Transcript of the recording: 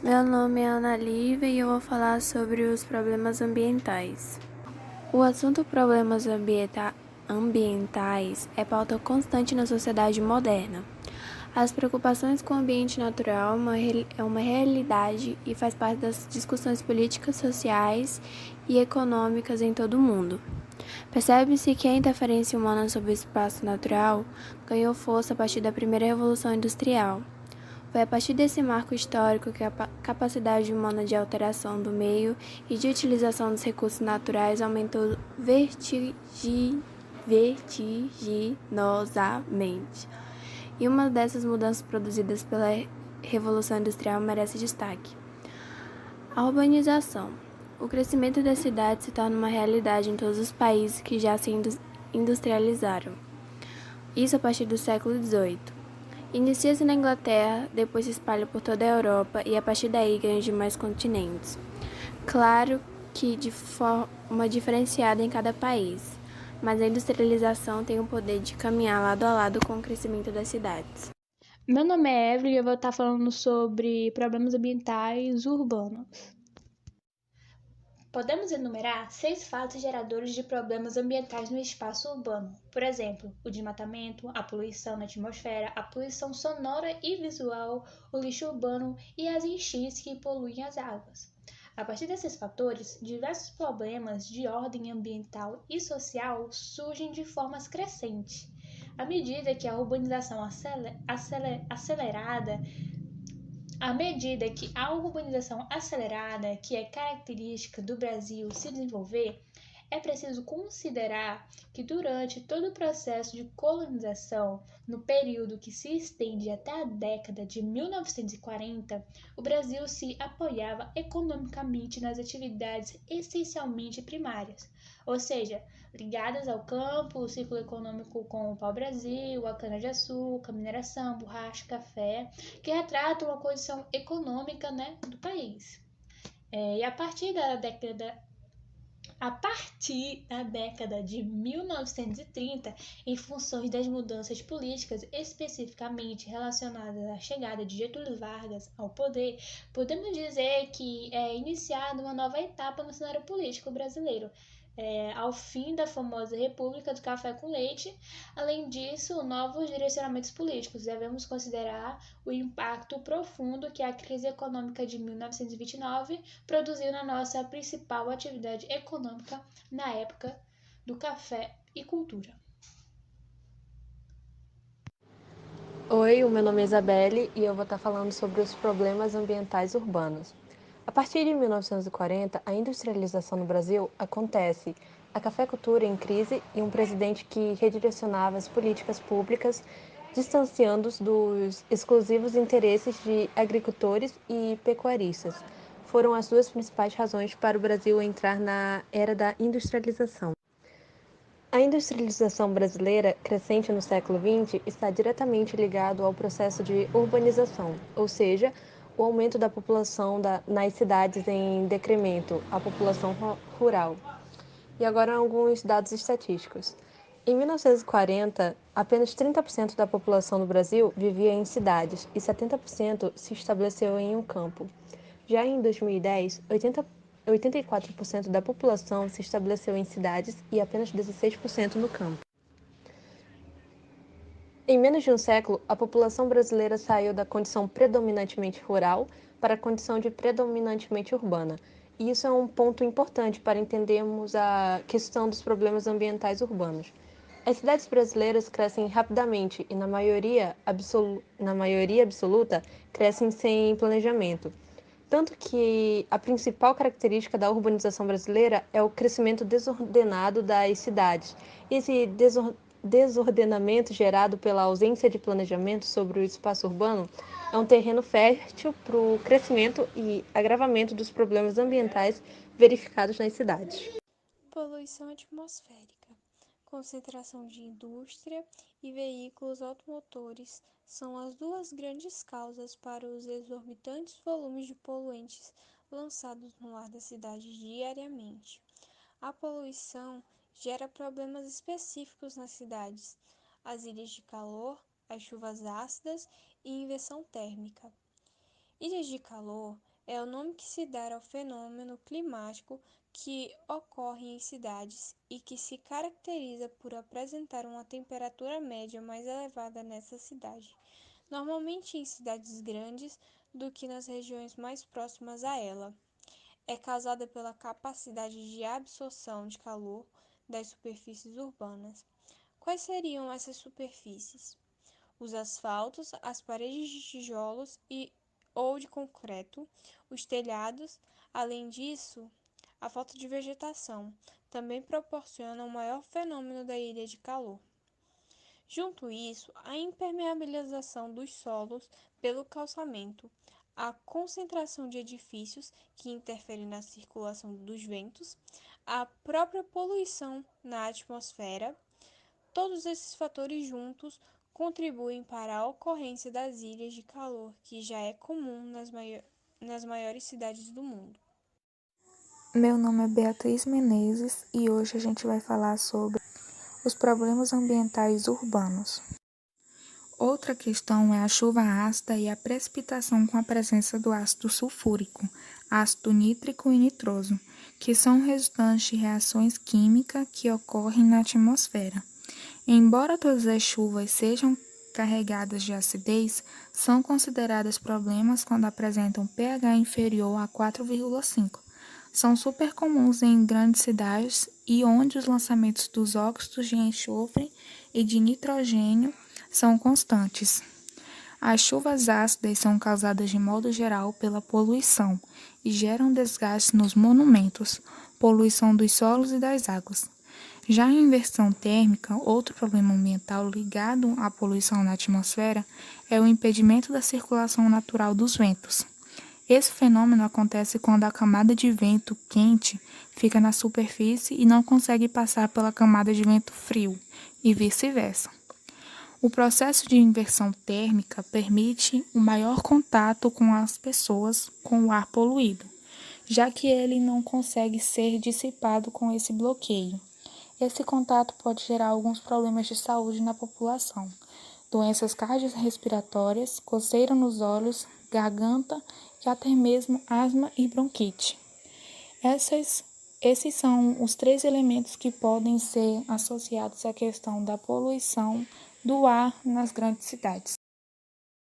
Meu nome é Ana Lívia e eu vou falar sobre os problemas ambientais. O assunto problemas ambientais é pauta constante na sociedade moderna. As preocupações com o ambiente natural é uma realidade e faz parte das discussões políticas, sociais e econômicas em todo o mundo. Percebe-se que a interferência humana sobre o espaço natural ganhou força a partir da primeira revolução industrial. Foi a partir desse marco histórico que a capacidade humana de alteração do meio e de utilização dos recursos naturais aumentou vertiginosamente. E uma dessas mudanças produzidas pela Revolução Industrial merece destaque. A urbanização. O crescimento das cidades se torna uma realidade em todos os países que já se industrializaram. Isso a partir do século XVIII. Inicia-se na Inglaterra, depois se espalha por toda a Europa e a partir daí ganha de mais continentes. Claro que de forma diferenciada em cada país, mas a industrialização tem o poder de caminhar lado a lado com o crescimento das cidades. Meu nome é Evelyn e eu vou estar falando sobre problemas ambientais urbanos. Podemos enumerar 6 fatos geradores de problemas ambientais no espaço urbano. Por exemplo, o desmatamento, a poluição na atmosfera, a poluição sonora e visual, o lixo urbano e as enchentes que poluem as águas. A partir desses fatores, diversos problemas de ordem ambiental e social surgem de formas crescentes. À medida que a urbanização acelerada À medida que a urbanização acelerada, que é característica do Brasil, se desenvolver, é preciso considerar que durante todo o processo de colonização, no período que se estende até a década de 1940, o Brasil se apoiava economicamente nas atividades essencialmente primárias, ou seja, ligadas ao campo, o ciclo econômico com o pau-brasil, a cana-de-açúcar, mineração, borracha, café, que retratam a condição econômica, né, do país. E a partir da década de 1930, em função das mudanças políticas especificamente relacionadas à chegada de Getúlio Vargas ao poder, podemos dizer que é iniciada uma nova etapa no cenário político brasileiro, ao fim da famosa República do Café com Leite. Além disso, novos direcionamentos políticos. Devemos considerar o impacto profundo que a crise econômica de 1929 produziu na nossa principal atividade econômica na época do café e cultura. Oi, o meu nome é Isabelle e eu vou estar falando sobre os problemas ambientais urbanos. A partir de 1940, a industrialização no Brasil acontece, a cafeicultura em crise e um presidente que redirecionava as políticas públicas, distanciando-os dos exclusivos interesses de agricultores e pecuaristas. Foram as duas principais razões para o Brasil entrar na era da industrialização. A industrialização brasileira, crescente no século XX, está diretamente ligado ao processo de urbanização, ou seja, o aumento da população nas cidades em decremento, a população rural. E agora alguns dados estatísticos. Em 1940, apenas 30% da população do Brasil vivia em cidades e 70% se estabeleceu em um campo. Já em 2010, 84% da população se estabeleceu em cidades e apenas 16% no campo. Em menos de um século, a população brasileira saiu da condição predominantemente rural para a condição de predominantemente urbana. E isso é um ponto importante para entendermos a questão dos problemas ambientais urbanos. As cidades brasileiras crescem rapidamente e, na maioria absoluta, crescem sem planejamento. Tanto que a principal característica da urbanização brasileira é o crescimento desordenado das cidades. Esse desordenamento gerado pela ausência de planejamento sobre o espaço urbano é um terreno fértil para o crescimento e agravamento dos problemas ambientais verificados nas cidades. Poluição atmosférica. Concentração de indústria e veículos automotores são as duas grandes causas para os exorbitantes volumes de poluentes lançados no ar da cidade diariamente. A poluição gera problemas específicos nas cidades: as ilhas de calor, as chuvas ácidas e inversão térmica. Ilhas de calor é o nome que se dá ao fenômeno climático que ocorre em cidades e que se caracteriza por apresentar uma temperatura média mais elevada nessa cidade, normalmente em cidades grandes do que nas regiões mais próximas a ela. É causada pela capacidade de absorção de calor das superfícies urbanas. Quais seriam essas superfícies? Os asfaltos, as paredes de tijolos ou de concreto, os telhados. Além disso, a falta de vegetação também proporciona o maior fenômeno da ilha de calor. Junto isso, a impermeabilização dos solos pelo calçamento, a concentração de edifícios que interferem na circulação dos ventos, a própria poluição na atmosfera. Todos esses fatores juntos contribuem para a ocorrência das ilhas de calor, que já é comum nas maiores cidades do mundo. Meu nome é Beatriz Menezes e hoje a gente vai falar sobre os problemas ambientais urbanos. Outra questão é a chuva ácida e a precipitação com a presença do ácido sulfúrico, ácido nítrico e nitroso, que são resultantes de reações químicas que ocorrem na atmosfera. Embora todas as chuvas sejam carregadas de acidez, são consideradas problemas quando apresentam pH inferior a 4,5. São super comuns em grandes cidades e onde os lançamentos dos óxidos de enxofre e de nitrogênio são constantes. As chuvas ácidas são causadas de modo geral pela poluição e geram desgaste nos monumentos, poluição dos solos e das águas. Já a inversão térmica, outro problema ambiental ligado à poluição na atmosfera, é o impedimento da circulação natural dos ventos. Esse fenômeno acontece quando a camada de vento quente fica na superfície e não consegue passar pela camada de vento frio, e vice-versa. O processo de inversão térmica permite o maior contato com as pessoas com o ar poluído, já que ele não consegue ser dissipado com esse bloqueio. Esse contato pode gerar alguns problemas de saúde na população, doenças cardiorrespiratórias, coceira nos olhos, garganta e até mesmo asma e bronquite. Esses são os 3 elementos que podem ser associados à questão da poluição do ar nas grandes cidades.